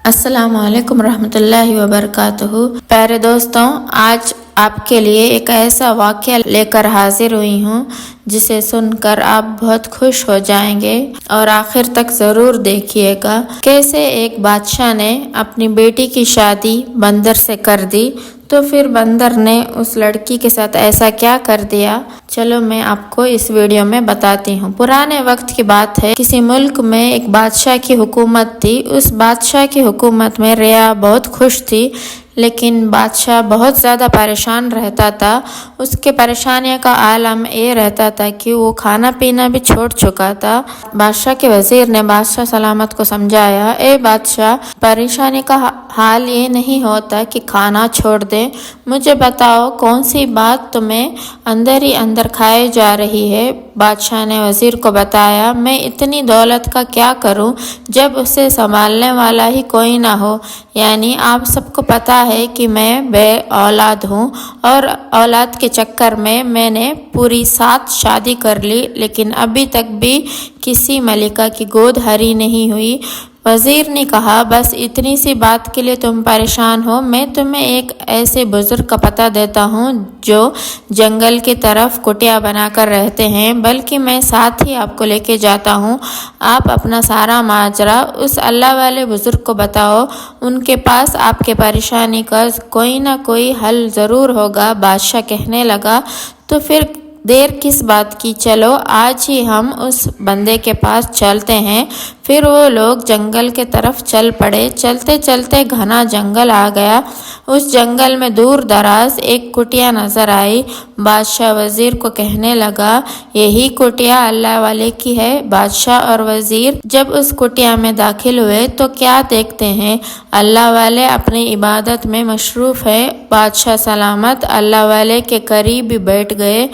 السلام علیکم ورحمۃ اللہ وبرکاتہ۔ پیارے دوستوں، آج آپ کے لیے ایک ایسا واقعہ لے کر حاضر ہوئی ہوں جسے سن کر آپ بہت خوش ہو جائیں گے اور آخر تک ضرور دیکھیے گا۔ کیسے ایک بادشاہ نے اپنی بیٹی کی شادی بندر سے کر دی، تو پھر بندر نے اس لڑکی کے ساتھ ایسا کیا کر دیا، چلو میں آپ کو اس ویڈیو میں بتاتی ہوں۔ پرانے وقت کی بات ہے، کسی ملک میں ایک بادشاہ کی حکومت تھی۔ اس بادشاہ کی حکومت میں رعایا بہت خوش تھی، لیکن بادشاہ بہت زیادہ پریشان رہتا تھا۔ اس کے پریشانیوں کا عالم یہ رہتا تھا کہ وہ کھانا پینا بھی چھوڑ چکا تھا۔ بادشاہ کے وزیر نے بادشاہ سلامت کو سمجھایا، اے بادشاہ، پریشانی کا حال یہ نہیں ہوتا کہ کھانا چھوڑ دے، مجھے بتاؤ کون سی بات تمہیں اندر ہی اندر کھائے جا رہی ہے۔ بادشاہ نے وزیر کو بتایا، میں اتنی دولت کا کیا کروں جب اسے سنبھالنے والا ہی کوئی نہ ہو، یعنی آپ سب کو پتا ہے کہ میں بے اولاد ہوں اور اولاد کے چکر میں نے پوری 7 شادی کر لی، لیکن ابھی تک بھی کسی ملکہ کی گود ہری نہیں ہوئی۔ وزیر نے کہا، بس اتنی سی بات کے لیے تم پریشان ہو، میں تمہیں ایک ایسے بزرگ کا پتہ دیتا ہوں جو جنگل کی طرف کٹیا بنا کر رہتے ہیں، بلکہ میں ساتھ ہی آپ کو لے کے جاتا ہوں۔ آپ اپنا سارا ماجرا اس اللہ والے بزرگ کو بتاؤ، ان کے پاس آپ کے پریشانی کا کوئی نہ کوئی حل ضرور ہوگا۔ بادشاہ کہنے لگا، تو پھر دیر کس بات کی، چلو آج ہی ہم اس بندے کے پاس چلتے ہیں۔ پھر وہ لوگ جنگل کے طرف چل پڑے۔ چلتے چلتے گھنا جنگل آ گیا۔ اس جنگل میں دور دراز ایک کٹیا نظر آئی۔ بادشاہ وزیر کو کہنے لگا، یہی کٹیا اللہ والے کی ہے۔ بادشاہ اور وزیر جب اس کٹیا میں داخل ہوئے تو کیا دیکھتے ہیں، اللہ والے اپنی عبادت میں مصروف ہے۔ بادشاہ سلامت اللہ والے کے قریب ہی بیٹھ گئے۔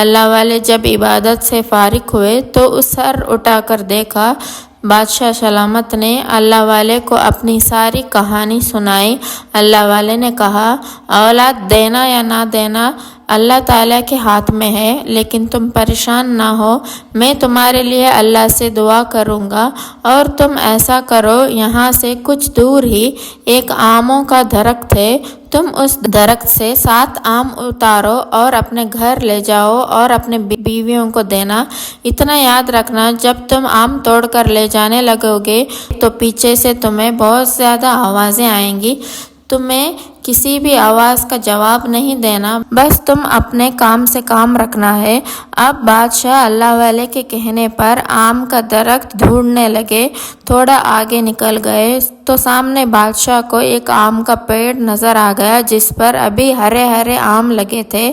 اللہ والے جب عبادت سے فارغ ہوئے تو سر اٹھا کر دیکھا۔ بادشاہ سلامت نے اللہ والے کو اپنی ساری کہانی سنائی۔ اللہ والے نے کہا، اولاد دینا یا نہ دینا اللہ تعالیٰ کے ہاتھ میں ہے، لیکن تم پریشان نہ ہو، میں تمہارے لیے اللہ سے دعا کروں گا، اور تم ایسا کرو، یہاں سے کچھ دور ہی ایک آموں کا درخت ہے، تم اس درخت سے 7 آم اتارو اور اپنے گھر لے جاؤ اور اپنے بیویوں کو دینا۔ اتنا یاد رکھنا، جب تم آم توڑ کر لے جانے لگو گے تو پیچھے سے تمہیں بہت زیادہ آوازیں آئیں گی، تمہیں کسی بھی آواز کا جواب نہیں دینا، بس تم اپنے کام سے کام رکھنا ہے۔ اب بادشاہ اللہ والے کے کہنے پر آم کا درخت ڈھونڈنے لگے۔ تھوڑا آگے نکل گئے تو سامنے بادشاہ کو ایک آم کا پیڑ نظر آ گیا جس پر ابھی ہرے ہرے آم لگے تھے۔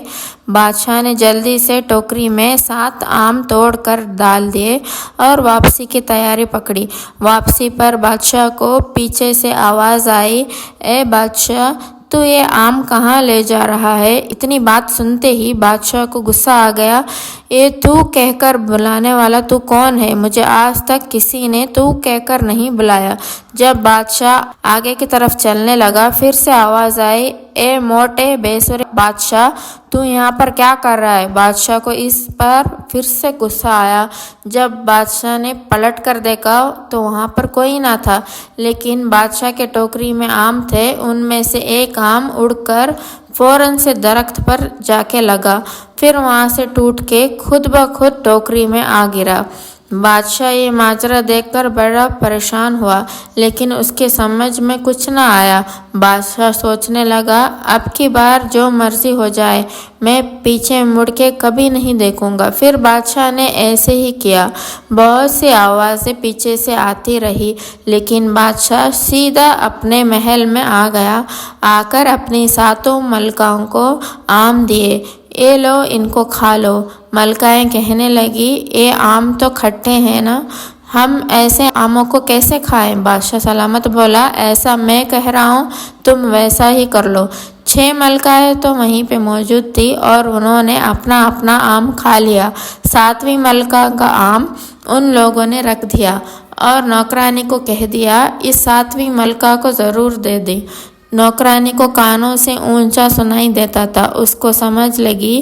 بادشاہ نے جلدی سے ٹوکری میں 7 آم توڑ کر ڈال دیے اور واپسی کی تیاری پکڑی۔ واپسی پر بادشاہ کو پیچھے سے آواز آئی، اے بادشاہ، تو یہ آم کہاں لے جا رہا ہے؟ اتنی بات سنتے ہی بادشاہ کو غصہ آ گیا، یہ تو کہہ کر بلانے والا تو کون ہے؟ مجھے آج تک کسی نے تو کہہ کر نہیں بلایا۔ جب بادشاہ آگے کی طرف چلنے لگا، پھر سے آواز آئی، اے موٹے بے سر بادشاہ، تو یہاں پر کیا کر رہا ہے؟ بادشاہ کو اس پر پھر سے غصہ آیا۔ جب بادشاہ نے پلٹ کر دیکھا تو وہاں پر کوئی نہ تھا، لیکن بادشاہ کے ٹوکری میں آم تھے۔ ان میں سے ایک آم اڑ کر فوراً سے درخت پر جا کے لگا، پھر وہاں سے ٹوٹ کے خود بخود ٹوکری میں آ گرا۔ بادشاہ یہ ماجرا دیکھ کر بڑا پریشان ہوا، لیکن اس کے سمجھ میں کچھ نہ آیا۔ بادشاہ سوچنے لگا، اب کی بار جو مرضی ہو جائے، میں پیچھے مڑ کے کبھی نہیں دیکھوں گا۔ پھر بادشاہ نے ایسے ہی کیا۔ بہت سی آوازیں پیچھے سے آتی رہی، لیکن بادشاہ سیدھا اپنے محل میں آ گیا۔ آ کر اپنی 7 ملکاؤں کو آم دیے، اے لو ان کو کھا لو۔ ملکائیں کہنے لگی، یہ آم تو کھٹے ہیں نا، ہم ایسے آموں کو کیسے کھائیں؟ بادشاہ سلامت بولا، ایسا میں کہہ رہا ہوں، تم ویسا ہی کر لو۔ 6 ملکائیں تو وہیں پہ موجود تھی اور انہوں نے اپنا اپنا آم کھا لیا۔ 7ویں ملکہ کا آم ان لوگوں نے رکھ دیا اور نوکرانی کو کہہ دیا، اس 7ویں ملکہ کو ضرور دے دیں۔ نوکرانی کو کانوں سے اونچا سنائی دیتا تھا، اس کو سمجھ لگی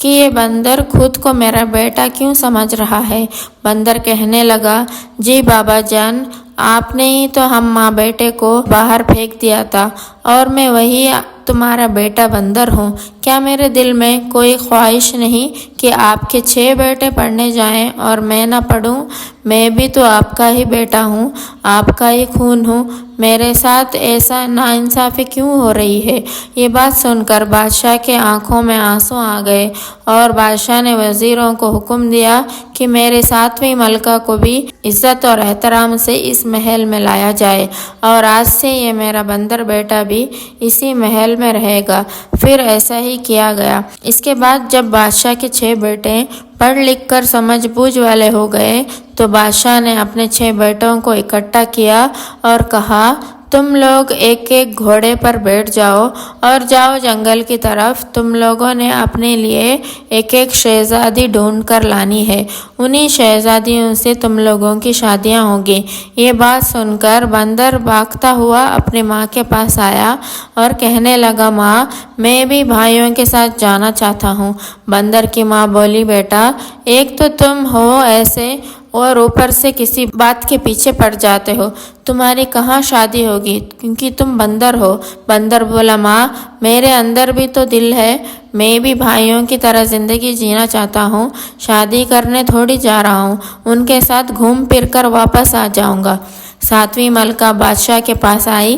کہ یہ بندر خود کو میرا بیٹا کیوں سمجھ رہا ہے۔ بندر کہنے لگا، جی بابا جان، آپ نے ہی تو ہم ماں بیٹے کو باہر پھینک دیا تھا اور میں وہی تمہارا بیٹا بندر ہوں۔ کیا میرے دل میں کوئی خواہش نہیں کہ آپ کے 6 بیٹے پڑھنے جائیں اور میں نہ پڑھوں؟ میں بھی تو آپ کا ہی بیٹا ہوں، آپ کا ہی خون ہوں، میرے ساتھ ایسا ناانصافی کیوں ہو رہی ہے؟ یہ بات سن کر بادشاہ کے آنکھوں میں آنسو آ گئے اور بادشاہ نے وزیروں کو حکم دیا کہ میرے 7ویں ملکہ کو بھی عزت اور احترام سے اس محل میں لایا جائے اور آج سے یہ میرا بندر بیٹا بھی اسی محل میں رہے گا۔ پھر ایسا ہی کیا گیا۔ اس کے بعد جب بادشاہ کے 6 بیٹے پڑھ لکھ کر سمجھ بوجھ والے ہو گئے تو بادشاہ نے اپنے 6 بیٹوں کو اکٹھا کیا اور کہا، تم لوگ ایک ایک گھوڑے پر بیٹھ جاؤ اور جاؤ جنگل کی طرف۔ تم لوگوں نے اپنے لیے ایک ایک شہزادی ڈھونڈ کر لانی ہے، انہی شہزادیوں سے تم لوگوں کی شادیاں ہوں گی۔ یہ بات سن کر بندر بھاگتا ہوا اپنی ماں کے پاس آیا اور کہنے لگا، ماں، میں بھی بھائیوں کے ساتھ جانا چاہتا ہوں۔ بندر کی ماں بولی، بیٹا، ایک تو تم ہو ایسے اور اوپر سے کسی بات کے پیچھے پڑ جاتے ہو، تمہاری کہاں شادی ہوگی کیونکہ تم بندر ہو۔ بندر بولا، ماں، میرے اندر بھی تو دل ہے، میں بھی بھائیوں کی طرح زندگی جینا چاہتا ہوں، شادی کرنے تھوڑی جا رہا ہوں، ان کے ساتھ گھوم پھر کر واپس آ جاؤں گا۔ 7ویں ملکہ بادشاہ کے پاس آئی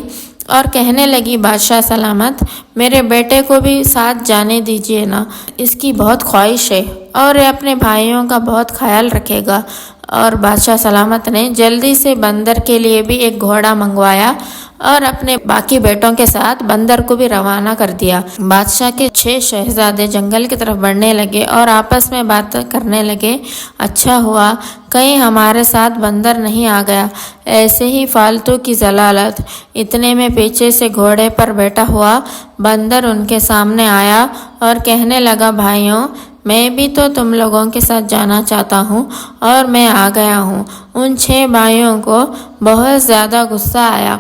اور کہنے لگی، بادشاہ سلامت، میرے بیٹے کو بھی ساتھ جانے دیجیے نا، اس کی بہت خواہش ہے اور یہ اپنے بھائیوں کا بہت خیال رکھے گا۔ اور بادشاہ سلامت نے جلدی سے بندر کے لیے بھی ایک گھوڑا منگوایا اور اپنے باقی بیٹوں کے ساتھ بندر کو بھی روانہ کر دیا۔ بادشاہ کے 6 شہزادے جنگل کی طرف بڑھنے لگے اور آپس میں بات کرنے لگے، اچھا ہوا کہیں ہمارے ساتھ بندر نہیں آ گیا، ایسے ہی فالتو کی ضلالت۔ اتنے میں پیچھے سے گھوڑے پر بیٹھا ہوا بندر ان کے سامنے آیا اور کہنے لگا، بھائیوں، میں بھی تو تم لوگوں کے ساتھ جانا چاہتا ہوں اور میں آ گیا ہوں۔ ان 6 بھائیوں کو بہت زیادہ غصہ آیا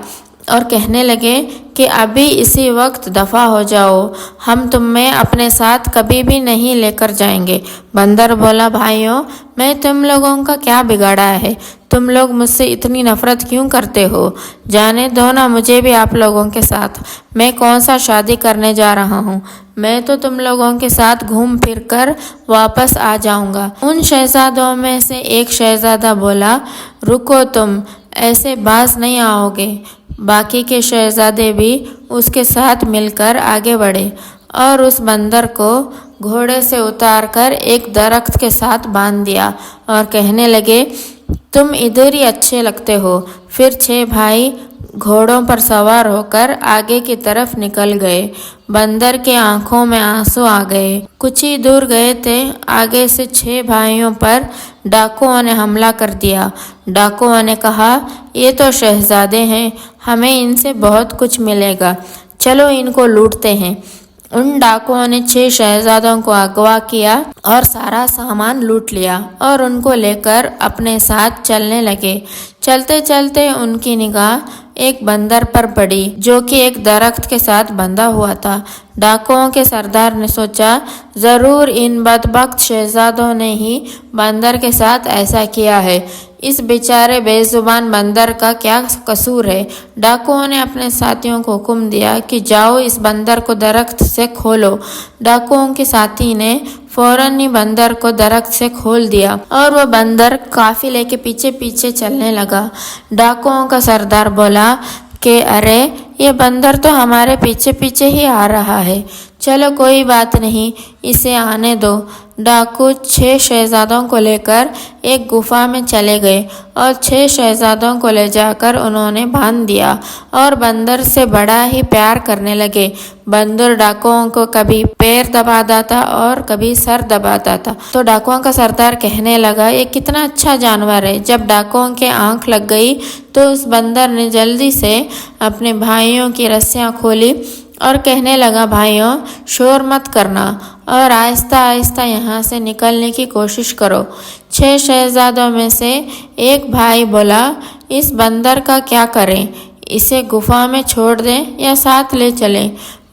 اور کہنے لگے کہ ابھی اسی وقت دفع ہو جاؤ، ہم تمہیں اپنے ساتھ کبھی بھی نہیں لے کر جائیں گے۔ بندر بولا، بھائیوں، میں تم لوگوں کا کیا بگاڑا ہے؟ تم لوگ مجھ سے اتنی نفرت کیوں کرتے ہو؟ جانے دو نا مجھے بھی آپ لوگوں کے ساتھ، میں کون سا شادی کرنے جا رہا ہوں، میں تو تم لوگوں کے ساتھ گھوم پھر کر واپس آ جاؤں گا۔ ان شہزادوں میں سے ایک شہزادہ بولا، رکو، تم ایسے باز نہیں آؤ گے۔ باقی کے شہزادے بھی اس کے ساتھ مل کر آگے بڑھے اور اس بندر کو گھوڑے سے اتار کر ایک درخت کے ساتھ باندھ دیا اور کہنے لگے، تم ادھر ہی اچھے لگتے ہو۔ پھر 6 بھائی گھوڑوں پر سوار ہو کر آگے کی طرف نکل گئے۔ بندر کے آنکھوں میں آنسو آ گئے۔ کچھ ہی دور گئے تھے، آگے سے 6 بھائیوں پر ڈاکوؤں نے حملہ کر دیا۔ ڈاکوؤں نے کہا، یہ تو شہزادے ہیں، ہمیں ان سے بہت کچھ ملے گا، چلو ان کو لوٹتے ہیں۔ ان ڈاکوؤں نے 6 شہزادوں کو اغوا کیا اور سارا سامان لوٹ لیا اور ان کو لے کر اپنے ساتھ چلنے لگے۔ چلتے چلتے ان کی نگاہ ایک بندر پر پڑی جو کہ ایک درخت کے ساتھ بندھا ہوا تھا۔ ڈاکوؤں کے سردار نے سوچا، ضرور ان بدبخت شہزادوں نے ہی بندر کے ساتھ ایسا کیا ہے، اس بیچارے بے زبان بندر کا کیا قصور ہے؟ ڈاکوؤں نے اپنے ساتھیوں کو حکم دیا کہ جاؤ اس بندر کو درخت سے کھولو۔ ڈاکوؤں کے ساتھی نے فوراً ہی بندر کو درخت سے کھول دیا اور وہ بندر قافلے کے پیچھے پیچھے چلنے لگا۔ ڈاکوؤں کا سردار بولا کہ ارے، یہ بندر تو ہمارے پیچھے پیچھے ہی آ رہا ہے، چلو کوئی بات نہیں، اسے آنے دو۔ ڈاکو 6 شہزادوں کو لے کر ایک گفا میں چلے گئے اور 6 شہزادوں کو لے جا کر انہوں نے باندھ دیا اور بندر سے بڑا ہی پیار کرنے لگے۔ بندر ڈاکوؤں کو کبھی پیر دباتا تھا اور کبھی سر دباتا تھا تو ڈاکوؤں کا سردار کہنے لگا، یہ کتنا اچھا جانور ہے۔ جب ڈاکوؤں کے آنکھ لگ گئی تو اس بندر نے جلدی سے اپنے بھائیوں کی رسیاں کھولی اور کہنے لگا، بھائیوں، شور مت کرنا اور آہستہ آہستہ یہاں سے نکلنے کی کوشش کرو۔ 6 شہزادوں میں سے ایک بھائی بولا، اس بندر کا کیا کریں، اسے گفا میں چھوڑ دیں یا ساتھ لے چلیں؟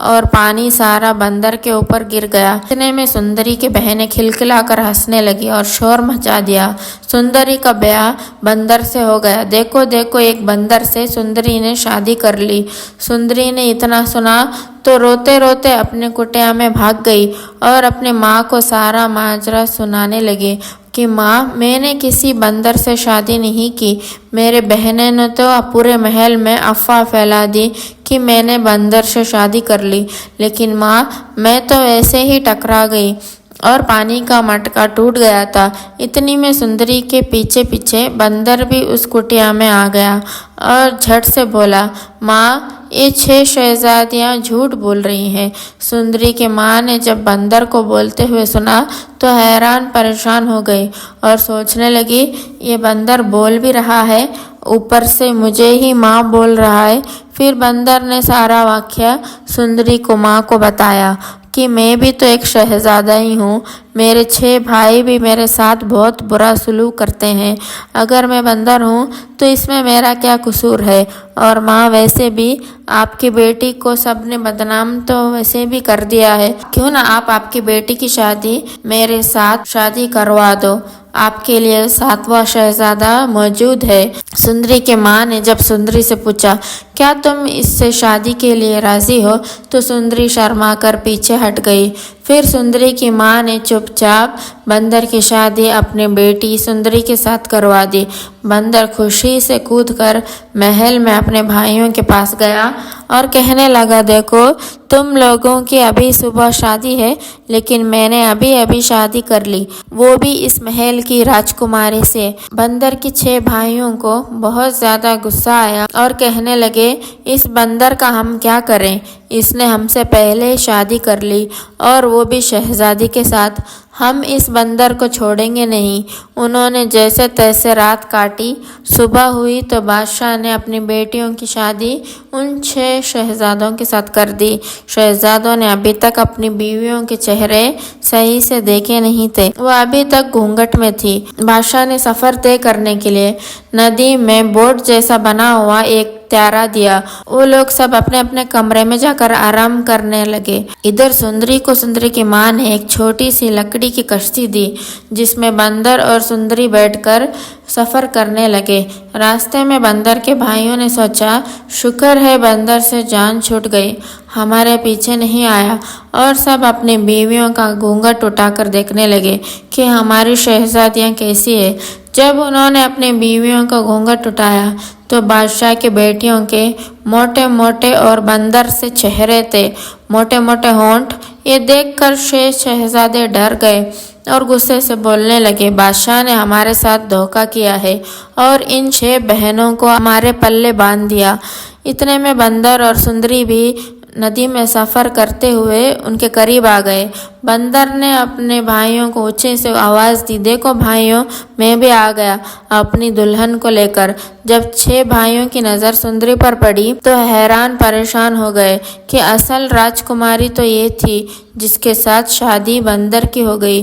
اور پانی سارا بندر کے اوپر گر گیا۔ اتنے میں سندری کی بہنیں کھلکھلا کر ہنسنے لگی اور شور مچا دیا۔ سندری کا بیاہ بندر سے ہو گیا۔ دیکھو دیکھو، ایک بندر سے سندری نے شادی کر لی۔ سندری نے اتنا سنا تو روتے روتے اپنے کٹیا میں بھاگ گئی اور اپنی ماں کو سارا ماجرا سنانے لگی کہ ماں، میں نے کسی بندر سے شادی نہیں کی۔ میرے بہنیں نے تو پورے محل میں افواہ پھیلا دی کہ میں نے بندر سے شادی کر لی، لیکن ماں، میں تو ایسے ہی ٹکرا گئی اور پانی کا مٹکا ٹوٹ گیا تھا۔ اتنی میں سندری کے پیچھے پیچھے بندر بھی اس کٹیا میں آ گیا اور جھٹ سے بولا، ماں، یہ 6 شہزادیاں جھوٹ بول رہی ہیں۔ سندری کی ماں نے جب بندر کو بولتے ہوئے سنا تو حیران پریشان ہو گئی اور سوچنے لگی، یہ بندر بول بھی رہا ہے، اوپر سے مجھے ہی ماں بول رہا ہے۔ پھر بندر نے سارا واقعہ سندری کو ماں کو بتایا کہ میں بھی تو ایک شہزادہ ہی ہوں، میرے 6 بھائی بھی میرے ساتھ بہت برا سلوک کرتے ہیں، اگر میں بندر ہوں تو اس میں میرا کیا قصور ہے؟ اور ماں، ویسے بھی آپ کی بیٹی کو سب نے بدنام تو ویسے بھی کر دیا ہے، کیوں نہ آپ کی بیٹی کی شادی میرے ساتھ شادی کروا دو، آپ کے لیے 7واں شہزادہ موجود ہے۔ سندری کے ماں نے جب سندری سے پوچھا، کیا تم اس سے شادی کے لیے راضی ہو؟ تو سندری شرما کر پیچھے ہٹ گئی۔ پھر سندری کی ماں نے چپ چاپ بندر کی شادی اپنی بیٹی سندری کے ساتھ کروا دی۔ بندر خوشی سے کود کر محل میں اپنے بھائیوں کے پاس گیا اور کہنے لگا، دیکھو، تم لوگوں کی ابھی صبح شادی ہے، لیکن میں نے ابھی شادی کر لی، وہ بھی اس محل کی راجکماری سے۔ بندر کی 6 بھائیوں کو بہت زیادہ غصہ آیا اور کہنے لگے، اس بندر کا ہم کیا کریں؟ اس نے ہم سے پہلے شادی کر لی اور وہ بھی شہزادی کے ساتھ، ہم اس بندر کو چھوڑیں گے نہیں۔ انہوں نے جیسے تیسے رات کاٹی۔ صبح ہوئی تو بادشاہ نے اپنی بیٹیوں کی شادی ان 6 شہزادوں کے ساتھ کر دی۔ شہزادوں نے ابھی تک اپنی بیویوں کے چہرے صحیح سے دیکھے نہیں تھے، وہ ابھی تک گھونگھٹ میں تھی۔ بادشاہ نے سفر طے کرنے کے لیے ندی میں بوٹ جیسا بنا ہوا ایک تیارہ دیا۔ وہ لوگ سب اپنے اپنے کمرے میں جا کر آرام کرنے لگے۔ ادھر سندری کو سندری کی ماں نے ایک چھوٹی سی لکڑی کی کشتی دی، جس میں بندر اور سندری بیٹھ کر سفر کرنے لگے۔ راستے میں بندر کے بھائیوں نے سوچا، شکر ہے بندر سے جان چھوٹ گئی، ہمارے پیچھے نہیں آیا، اور سب اپنی بیویوں کا گھونگھٹ اٹھا کر دیکھنے لگے کہ ہماری شہزادیاں کیسی ہے۔ جب انہوں نے اپنی بیویوں کا گھونگھٹ اٹھایا تو بادشاہ کی بیٹیوں کے موٹے موٹے اور بندر سے چہرے تھے، موٹے موٹے ہونٹ۔ یہ دیکھ کر 6 شہزادے ڈر گئے اور غصے سے بولنے لگے، بادشاہ نے ہمارے ساتھ دھوکہ کیا ہے اور ان 6 بہنوں کو ہمارے پلے باندھ دیا۔ اتنے میں بندر اور سندری بھی ندی میں سفر کرتے ہوئے ان کے قریب آ گئے۔ بندر نے اپنے بھائیوں کو اونچے سے آواز دی، دیکھو بھائیوں، میں بھی آ گیا اپنی دلہن کو لے کر۔ جب 6 بھائیوں کی نظر سندری پر پڑی تو حیران پریشان ہو گئے کہ اصل راجکماری تو یہ تھی جس کے ساتھ شادی بندر کی ہو گئی،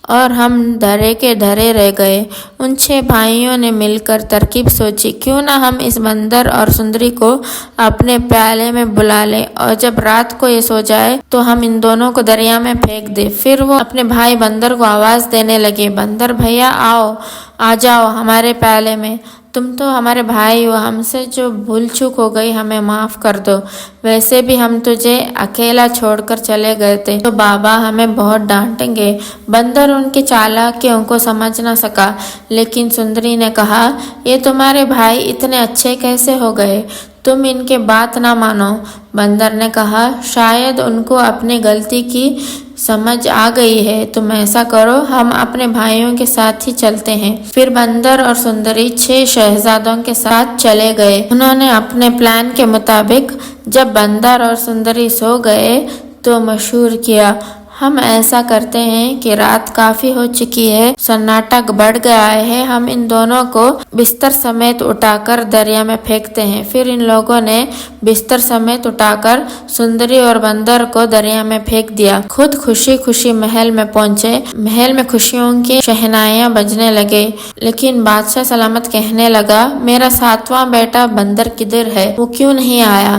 اور ہم دھرے کے دھرے رہ گئے۔ ان 6 بھائیوں نے مل کر ترکیب سوچی، کیوں نہ ہم اس بندر اور سندری کو اپنے پیالے میں بلا لیں، اور جب رات کو یہ سو جائے تو ہم ان دونوں کو دریا میں پھینک دیں۔ پھر وہ اپنے بھائی بندر کو آواز دینے لگے، بندر بھیا، آ جاؤ ہمارے پیالے میں، تم تو ہمارے بھائی ہو، ہم سے جو بھول چوک ہو گئی ہمیں معاف کر دو، ویسے بھی ہم تجھے اکیلا چھوڑ کر چلے گئے تھے تو بابا ہمیں بہت ڈانٹیں گے۔ بندر ان کی چالاکیوں کو سمجھ نہ سکا، لیکن سندری نے کہا، یہ تمہارے بھائی اتنے اچھے کیسے ہو گئے؟ تم ان کے بات نہ مانو۔ بندر نے کہا، شاید ان کو اپنی غلطی کی سمجھ آ گئی ہے، تم ایسا کرو، ہم اپنے بھائیوں کے ساتھ ہی چلتے ہیں۔ پھر بندر اور سندری 6 شہزادوں کے ساتھ چلے گئے۔ انہوں نے اپنے پلان کے مطابق جب بندر اور سندری سو گئے تو مشورہ کیا، ہم ایسا کرتے ہیں کہ رات کافی ہو چکی ہے، سناٹا بڑھ گیا ہے، ہم ان دونوں کو بستر سمیت اٹھا کر دریا میں پھینکتے ہیں۔ پھر ان لوگوں نے بستر سمیت اٹھا کر سندری اور بندر کو دریا میں پھینک دیا، خود خوشی خوشی محل میں پہنچے۔ محل میں خوشیوں کی شہنائیاں بجنے لگے، لیکن بادشاہ سلامت کہنے لگا، میرا 7واں بیٹا بندر کدھر ہے؟ وہ کیوں نہیں آیا؟